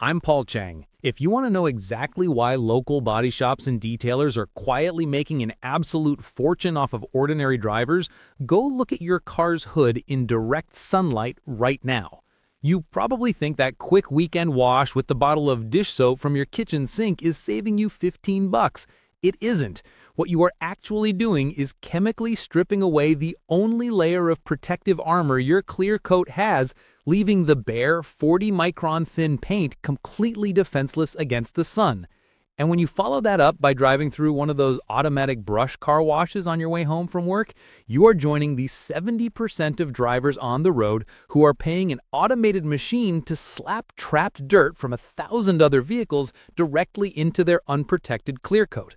I'm Paul Chang. If you want to know exactly why local body shops and detailers are quietly making an absolute fortune off of ordinary drivers, go look at your car's hood in direct sunlight right now. You probably think that quick weekend wash with the bottle of dish soap from your kitchen sink is saving you 15 bucks. It isn't. What you are actually doing is chemically stripping away the only layer of protective armor your clear coat has, leaving the bare 40-micron thin paint completely defenseless against the sun. And when you follow that up by driving through one of those automatic brush car washes on your way home from work, you are joining the 70% of drivers on the road who are paying an automated machine to slap trapped dirt from 1,000 other vehicles directly into their unprotected clear coat.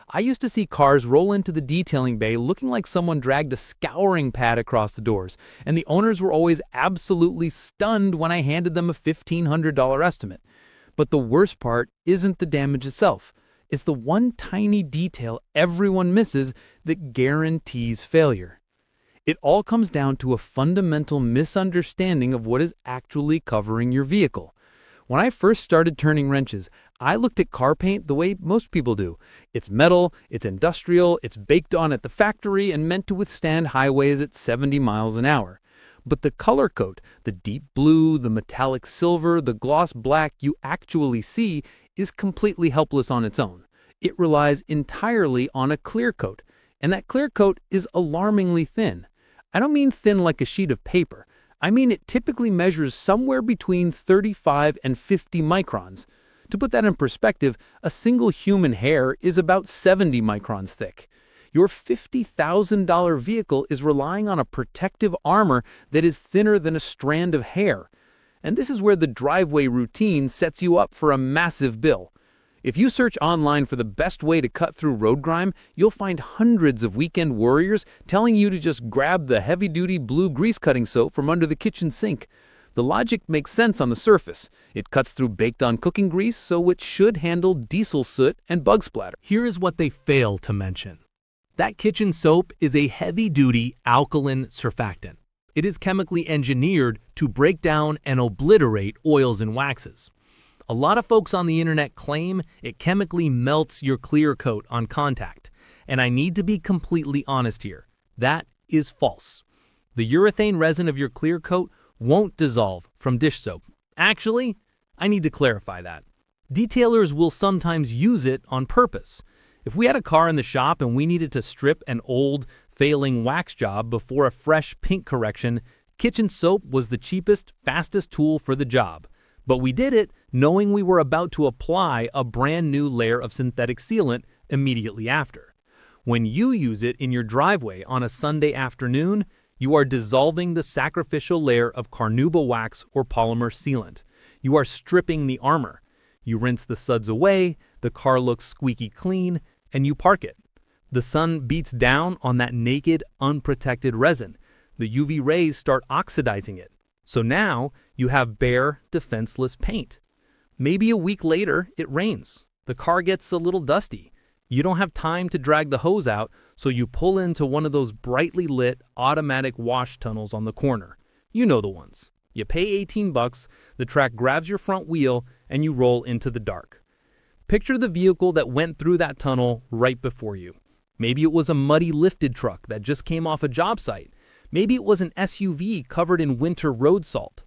I used to see cars roll into the detailing bay looking like someone dragged a scouring pad across the doors, and the owners were always absolutely stunned when I handed them a $1,500 estimate. But the worst part isn't the damage itself. It's the one tiny detail everyone misses that guarantees failure. It all comes down to a fundamental misunderstanding of what is actually covering your vehicle. When I first started turning wrenches, I looked at car paint the way most people do. It's metal, it's industrial, it's baked on at the factory and meant to withstand highways at 70 miles an hour. But the color coat, the deep blue, the metallic silver, the gloss black you actually see is completely helpless on its own. It relies entirely on a clear coat, and that clear coat is alarmingly thin. I don't mean thin like a sheet of paper. I mean it typically measures somewhere between 35 and 50 microns. To put that in perspective, a single human hair is about 70 microns thick. Your $50,000 vehicle is relying on a protective armor that is thinner than a strand of hair. And this is where the driveway routine sets you up for a massive bill. If you search online for the best way to cut through road grime, you'll find hundreds of weekend warriors telling you to just grab the heavy-duty blue grease-cutting soap from under the kitchen sink. The logic makes sense on the surface. It cuts through baked-on cooking grease, so it should handle diesel soot and bug splatter. Here is what they fail to mention. That kitchen soap is a heavy-duty alkaline surfactant. It is chemically engineered to break down and obliterate oils and waxes. A lot of folks on the internet claim it chemically melts your clear coat on contact, and I need to be completely honest here. That is false. The urethane resin of your clear coat won't dissolve from dish soap. Actually, I need to clarify that. Detailers will sometimes use it on purpose. If we had a car in the shop and we needed to strip an old, failing wax job before a fresh paint correction, kitchen soap was the cheapest, fastest tool for the job. But we did it knowing we were about to apply a brand new layer of synthetic sealant immediately after. When you use it in your driveway on a Sunday afternoon, you are dissolving the sacrificial layer of carnauba wax or polymer sealant. You are stripping the armor. You rinse the suds away, the car looks squeaky clean, and you park it. The sun beats down on that naked, unprotected resin. The UV rays start oxidizing it. So now you have bare, defenseless paint. Maybe a week later, it rains. The car gets a little dusty. You don't have time to drag the hose out, so you pull into one of those brightly lit automatic wash tunnels on the corner. You know the ones. You pay 18 bucks, the track grabs your front wheel, and you roll into the dark. Picture the vehicle that went through that tunnel right before you. Maybe it was a muddy lifted truck that just came off a job site. Maybe it was an SUV covered in winter road salt.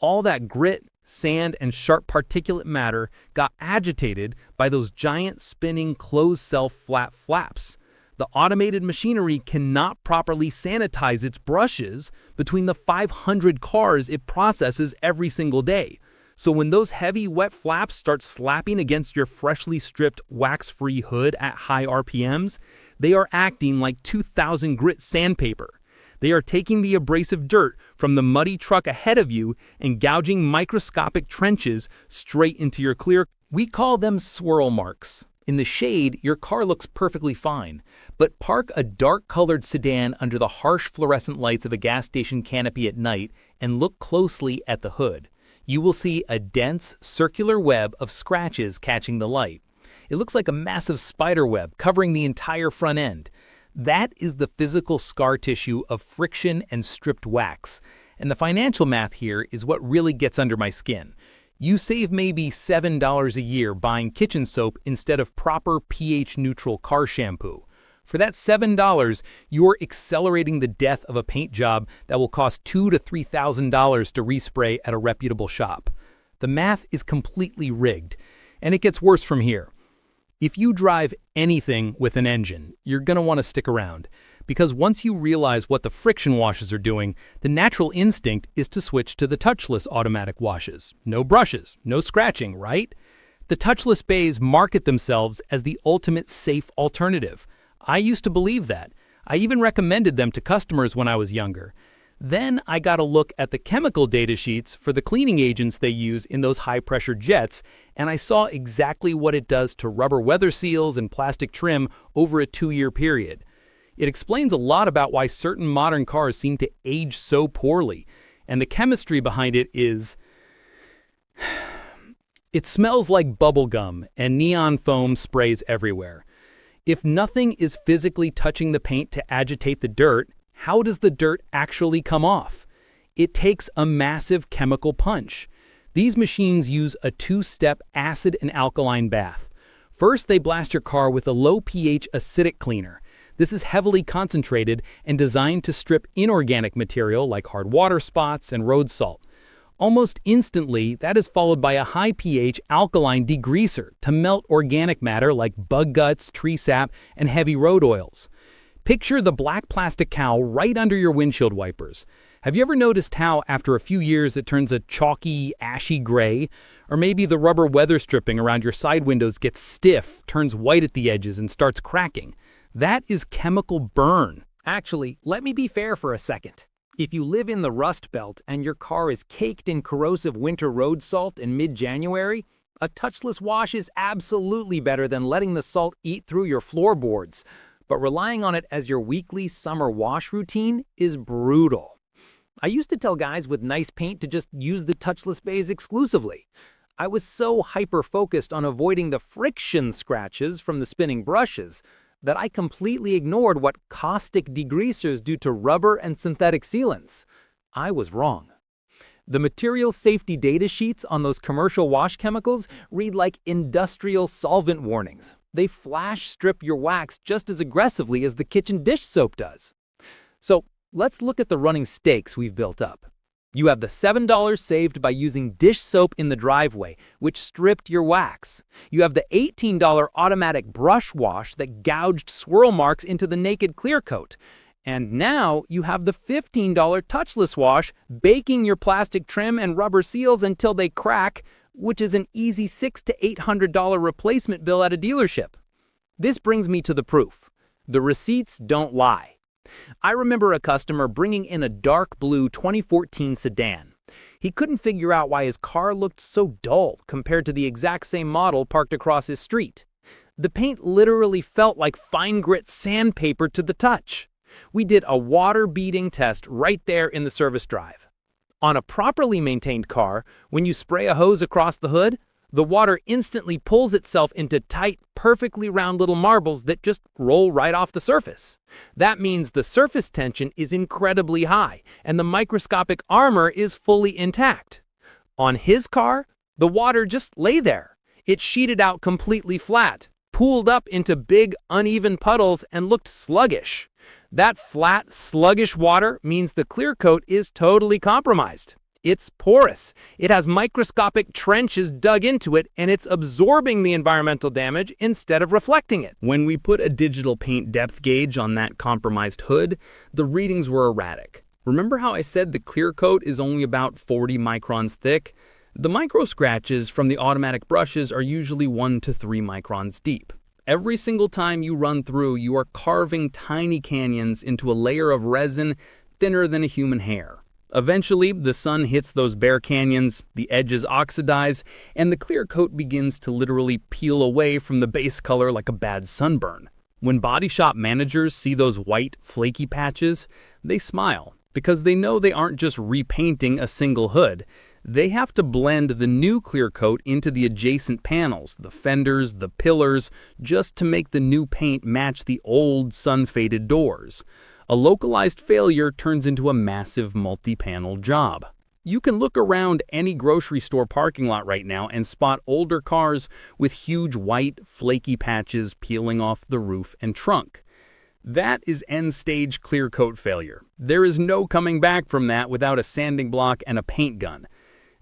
All that grit, sand, and sharp particulate matter got agitated by those giant spinning closed-cell flat flaps. The automated machinery cannot properly sanitize its brushes between the 500 cars it processes every single day. So when those heavy, wet flaps start slapping against your freshly stripped, wax-free hood at high RPMs, they are acting like 2,000 grit sandpaper. They are taking the abrasive dirt from the muddy truck ahead of you and gouging microscopic trenches straight into your clear. We call them swirl marks. In the shade, your car looks perfectly fine, but park a dark-colored sedan under the harsh fluorescent lights of a gas station canopy at night and look closely at the hood. You will see a dense, circular web of scratches catching the light. It looks like a massive spider web covering the entire front end. That is the physical scar tissue of friction and stripped wax. And the financial math here is what really gets under my skin. You save maybe $7 a year buying kitchen soap instead of proper pH-neutral car shampoo. For that $7, you're accelerating the death of a paint job that will cost $2,000 to $3,000 to respray at a reputable shop. The math is completely rigged, and it gets worse from here. If you drive anything with an engine, you're going to want to stick around, because once you realize what the friction washes are doing, the natural instinct is to switch to the touchless automatic washes. No brushes, no scratching, right? The touchless bays market themselves as the ultimate safe alternative. I used to believe that. I even recommended them to customers when I was younger. Then I got a look at the chemical data sheets for the cleaning agents they use in those high-pressure jets, and I saw exactly what it does to rubber weather seals and plastic trim over a 2-year period. It explains a lot about why certain modern cars seem to age so poorly, and the chemistry behind it is... It smells like bubble gum and neon foam sprays everywhere. If nothing is physically touching the paint to agitate the dirt, how does the dirt actually come off? It takes a massive chemical punch. These machines use a 2-step acid and alkaline bath. First, they blast your car with a low pH acidic cleaner. This is heavily concentrated and designed to strip inorganic material like hard water spots and road salt. Almost instantly, that is followed by a high pH alkaline degreaser to melt organic matter like bug guts, tree sap, and heavy road oils. Picture the black plastic cowl right under your windshield wipers. Have you ever noticed how, after a few years, it turns a chalky, ashy gray? Or maybe the rubber weather stripping around your side windows gets stiff, turns white at the edges, and starts cracking? That is chemical burn. Actually, let me be fair for a second. If you live in the Rust Belt and your car is caked in corrosive winter road salt in mid-January, a touchless wash is absolutely better than letting the salt eat through your floorboards. But relying on it as your weekly summer wash routine is brutal. I used to tell guys with nice paint to just use the touchless bays exclusively. I was so hyper-focused on avoiding the friction scratches from the spinning brushes that I completely ignored what caustic degreasers do to rubber and synthetic sealants. I was wrong. The material safety data sheets on those commercial wash chemicals read like industrial solvent warnings. They flash strip your wax just as aggressively as the kitchen dish soap does. So let's look at the running stakes we've built up. You have the $7 saved by using dish soap in the driveway, which stripped your wax. You have the $18 automatic brush wash that gouged swirl marks into the naked clear coat. And now you have the $15 touchless wash, baking your plastic trim and rubber seals until they crack, which is an easy $600 to $800 replacement bill at a dealership. This brings me to the proof. The receipts don't lie. I remember a customer bringing in a dark blue 2014 sedan. He couldn't figure out why his car looked so dull compared to the exact same model parked across his street. The paint literally felt like fine grit sandpaper to the touch. We did a water beading test right there in the service drive. On a properly maintained car, when you spray a hose across the hood, the water instantly pulls itself into tight, perfectly round little marbles that just roll right off the surface. That means the surface tension is incredibly high, and the microscopic armor is fully intact. On his car, the water just lay there. It sheeted out completely flat, pooled up into big, uneven puddles, and looked sluggish. That flat, sluggish water means the clear coat is totally compromised. It's porous. It has microscopic trenches dug into it, and it's absorbing the environmental damage instead of reflecting it. When we put a digital paint depth gauge on that compromised hood, the readings were erratic. Remember how I said the clear coat is only about 40 microns thick? The micro scratches from the automatic brushes are usually 1 to 3 microns deep. Every single time you run through, you are carving tiny canyons into a layer of resin thinner than a human hair. Eventually, the sun hits those bare canyons, the edges oxidize, and the clear coat begins to literally peel away from the base color like a bad sunburn. When body shop managers see those white, flaky patches, they smile because they know they aren't just repainting a single hood. They have to blend the new clear coat into the adjacent panels, the fenders, the pillars, just to make the new paint match the old sun-faded doors. A localized failure turns into a massive multi-panel job. You can look around any grocery store parking lot right now and spot older cars with huge white, flaky patches peeling off the roof and trunk. That is end-stage clear coat failure. There is no coming back from that without a sanding block and a paint gun.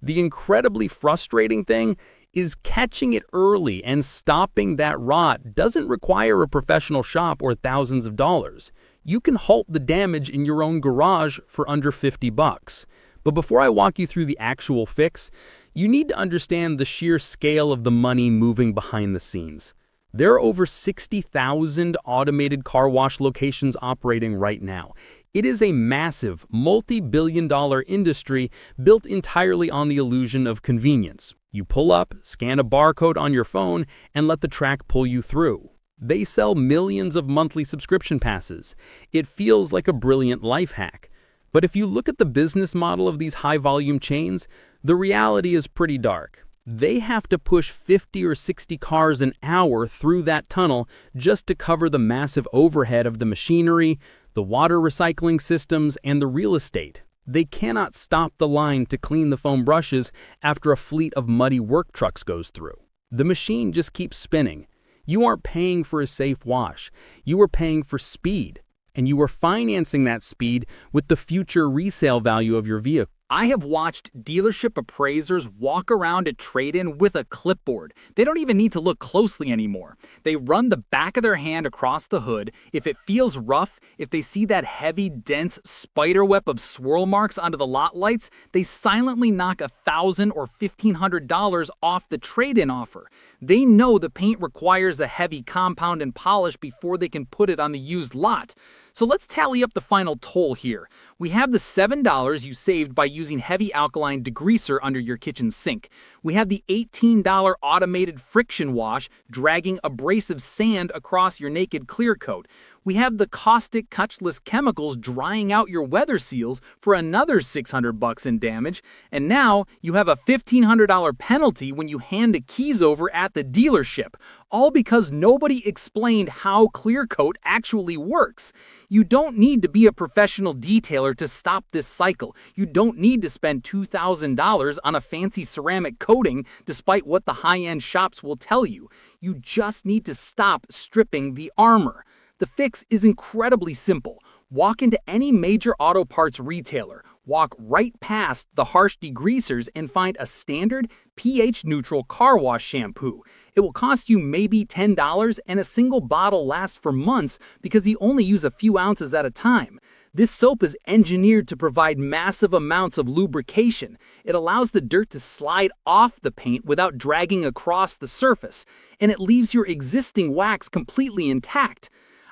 The incredibly frustrating thing is catching it early and stopping that rot doesn't require a professional shop or thousands of dollars. You can halt the damage in your own garage for under $50. But before I walk you through the actual fix, you need to understand the sheer scale of the money moving behind the scenes. There are over 60,000 automated car wash locations operating right now. It is a massive, multi-billion-dollar industry built entirely on the illusion of convenience. You pull up, scan a barcode on your phone, and let the track pull you through. They sell millions of monthly subscription passes. It feels like a brilliant life hack. But if you look at the business model of these high-volume chains, the reality is pretty dark. They have to push 50 or 60 cars an hour through that tunnel just to cover the massive overhead of the machinery, the water recycling systems, and the real estate. They cannot stop the line to clean the foam brushes after a fleet of muddy work trucks goes through. The machine just keeps spinning. You aren't paying for a safe wash. You are paying for speed. And you are financing that speed with the future resale value of your vehicle. I have watched dealership appraisers walk around at trade-in with a clipboard. They don't even need to look closely anymore. They run the back of their hand across the hood. If it feels rough, if they see that heavy, dense spiderweb of swirl marks onto the lot lights, they silently knock $1,000 or $1,500 off the trade-in offer. They know the paint requires a heavy compound and polish before they can put it on the used lot. So let's tally up the final toll here. We have the $7 you saved by using heavy alkaline degreaser under your kitchen sink. We have the $18 automated friction wash dragging abrasive sand across your naked clear coat. We have the caustic touchless chemicals drying out your weather seals for another $600 in damage. And now you have a $1,500 penalty when you hand the keys over at the dealership. All because nobody explained how clear coat actually works. You don't need to be a professional detailer to stop this cycle. You don't need to spend $2,000 on a fancy ceramic coating despite what the high-end shops will tell you. You just need to stop stripping the armor. The fix is incredibly simple. Walk into any major auto parts retailer, walk right past the harsh degreasers and find a standard pH-neutral car wash shampoo. It will cost you maybe $10 and a single bottle lasts for months because you only use a few ounces at a time. This soap is engineered to provide massive amounts of lubrication. It allows the dirt to slide off the paint without dragging across the surface, and it leaves your existing wax completely intact.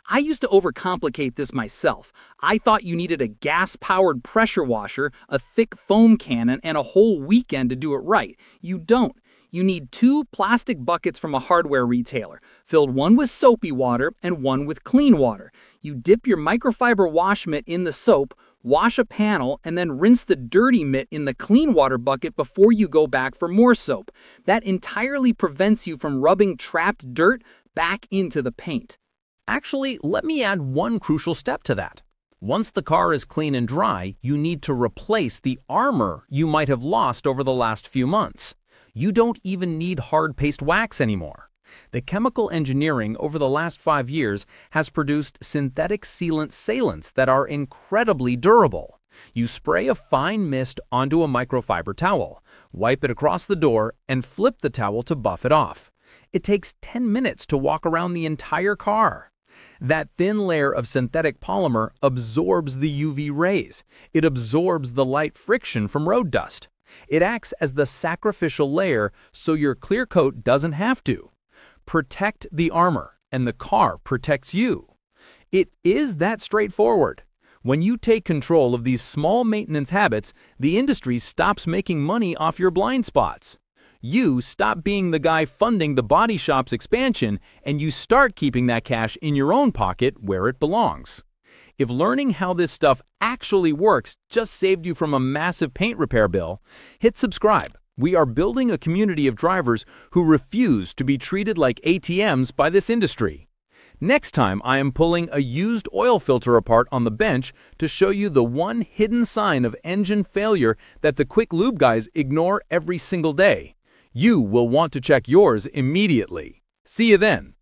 I used to overcomplicate this myself. I thought you needed a gas-powered pressure washer, a thick foam cannon, and a whole weekend to do it right. You don't. You need 2 plastic buckets from a hardware retailer, filled one with soapy water and one with clean water. You dip your microfiber wash mitt in the soap, wash a panel, and then rinse the dirty mitt in the clean water bucket before you go back for more soap. That entirely prevents you from rubbing trapped dirt back into the paint. Actually, let me add one crucial step to that. Once the car is clean and dry, you need to replace the armor you might have lost over the last few months. You don't even need hard paste wax anymore. The chemical engineering over the last 5 years has produced synthetic sealants that are incredibly durable. You spray a fine mist onto a microfiber towel, wipe it across the door, and flip the towel to buff it off. It takes 10 minutes to walk around the entire car. That thin layer of synthetic polymer absorbs the UV rays. It absorbs the light friction from road dust. It acts as the sacrificial layer so your clear coat doesn't have to. Protect the armor, and the car protects you. It is that straightforward. When you take control of these small maintenance habits, the industry stops making money off your blind spots. You stop being the guy funding the body shop's expansion, and you start keeping that cash in your own pocket where it belongs. If learning how this stuff actually works just saved you from a massive paint repair bill, hit subscribe. We are building a community of drivers who refuse to be treated like ATMs by this industry. Next time, I am pulling a used oil filter apart on the bench to show you the one hidden sign of engine failure that the quick lube guys ignore every single day. You will want to check yours immediately. See you then.